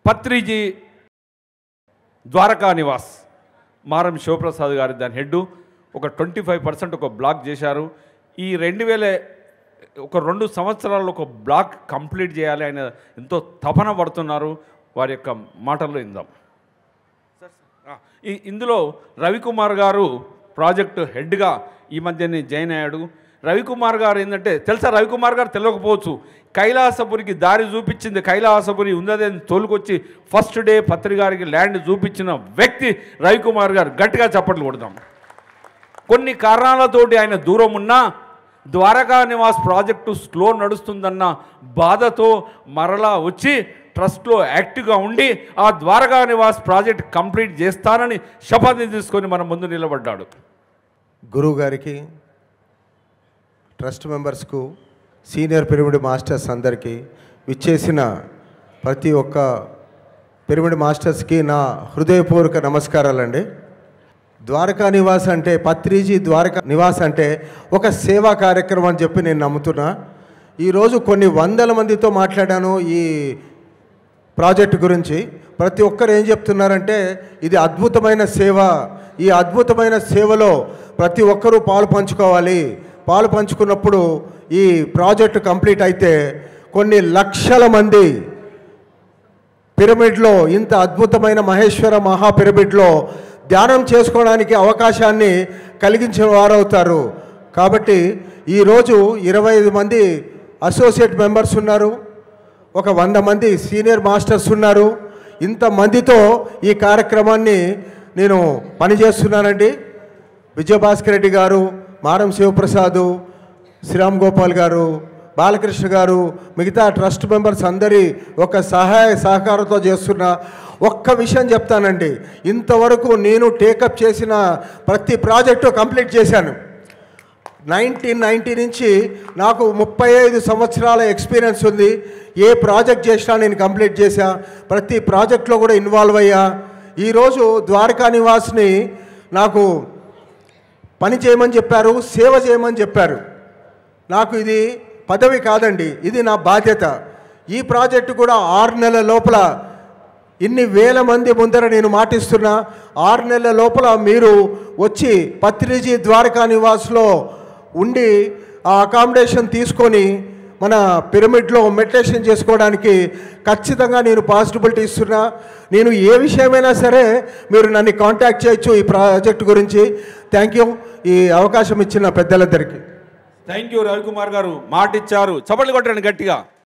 పత్రిజీ ద్వారకా నివాస్ మారం శివప్రసాద్ గారి దాని హెడ్ ఒక 25% ఒక బ్లాక్ చేశారు. ఈ 2 సంవత్సరాల్లో ఒక బ్లాక్ కంప్లీట్ చేయాలి, ఆయన ఎంతో తపన పడుతున్నారు. వారి యొక్క మాటల్లో ఇందాం. ఇందులో రవికుమార్ గారు ప్రాజెక్టు హెడ్గా ఈ మధ్యనే జాయిన్ అయ్యాడు. రవికుమార్ గారు ఏంటంటే తెలుసా, రవికుమార్ గారు తెలియకపోవచ్చు, కైలాసపురికి దారి చూపించింది, కైలాసపురి ఉందని తోలుకొచ్చి ఫస్ట్ డే పత్రి గారికి ల్యాండ్ చూపించిన వ్యక్తి రవికుమార్ గారు. గట్టిగా చప్పట్లు కొడదాం. కొన్ని కారణాలతోటి ఆయన దూరం ఉన్నా ద్వారకా నివాస్ ప్రాజెక్టు స్లో నడుస్తుందన్న బాధతో మరలా వచ్చి ట్రస్ట్లో యాక్టివ్గా ఉండి ఆ ద్వారకా నివాస్ ప్రాజెక్ట్ కంప్లీట్ చేస్తానని శపథం తీసుకొని మన ముందు నిలబడ్డాడు. గురువు గారికి, ట్రస్ట్ మెంబర్స్కు, సీనియర్ పిరమిడ్ మాస్టర్స్ అందరికీ, విచ్చేసిన ప్రతి ఒక్క పిరమిడ్ మాస్టర్స్కి నా హృదయపూర్వక నమస్కారాలండి. ద్వారకా నివాస్ అంటే, పత్రిజీ ద్వారకా నివాస్ అంటే ఒక సేవా కార్యక్రమం అని చెప్పి నేను నమ్ముతున్నా. ఈరోజు కొన్ని వందల మందితో మాట్లాడాను ఈ ప్రాజెక్టు గురించి. ప్రతి ఒక్కరు ఏం చెప్తున్నారంటే ఇది అద్భుతమైన సేవ, ఈ అద్భుతమైన సేవలో ప్రతి ఒక్కరూ పాలు పంచుకోవాలి, పాలు పంచుకున్నప్పుడు ఈ ప్రాజెక్టు కంప్లీట్ అయితే కొన్ని లక్షల మంది పిరమిడ్లో, ఇంత అద్భుతమైన మహేశ్వర మహా పిరమిడ్లో ధ్యానం చేసుకోవడానికి అవకాశాన్ని కలిగించిన వారవుతారు. కాబట్టి ఈరోజు 25 మంది అసోసియేట్ మెంబర్స్ ఉన్నారు, ఒక 100 మంది సీనియర్ మాస్టర్స్ ఉన్నారు. ఇంతమందితో ఈ కార్యక్రమాన్ని నేను పనిచేస్తున్నానండి. విజయభాస్కర్ రెడ్డి గారు, మారం శివప్రసాదు, శ్రీరామ్ గోపాల్ గారు, బాలకృష్ణ గారు, మిగతా ట్రస్ట్ మెంబర్స్ అందరి ఒక సహాయ సహకారంతో చేస్తున్న ఒక్క విషయం చెప్తానండి. ఇంతవరకు నేను టేకప్ చేసిన ప్రతి ప్రాజెక్టు కంప్లీట్ చేశాను. 1990 నుంచి నాకు 35 సంవత్సరాల ఎక్స్పీరియన్స్ ఉంది. ఏ ప్రాజెక్ట్ చేసినా నేను కంప్లీట్ చేశా, ప్రతి ప్రాజెక్ట్లో కూడా ఇన్వాల్వ్ అయ్యా. ఈరోజు ద్వారకా నివాస్ని నాకు పని చేయమని చెప్పారు, సేవ చేయమని చెప్పారు. నాకు ఇది పదవి కాదండి, ఇది నా బాధ్యత. ఈ ప్రాజెక్టు కూడా 6 నెలల లోపల, ఇన్ని వేల మంది ముందర నేను మాటిస్తున్నా, 6 నెలల లోపల మీరు వచ్చి పత్రిజీ ద్వారకా నివాస్లో ఉండి ఆ అకామిడేషన్ తీసుకొని మన పిరమిడ్లో మెడిటేషన్ చేసుకోవడానికి ఖచ్చితంగా నేను పాసిబిలిటీ ఇస్తున్నా. నేను ఏ విషయమైనా సరే మీరు నన్ను కాంటాక్ట్ చేయొచ్చు ఈ ప్రాజెక్ట్ గురించి. థ్యాంక్ యూ ఈ అవకాశం ఇచ్చిన పెద్దలందరికీ. థ్యాంక్ యూ రవికుమార్ గారు, మాట ఇచ్చారు. చప్పట్లు కొట్టండి గట్టిగా.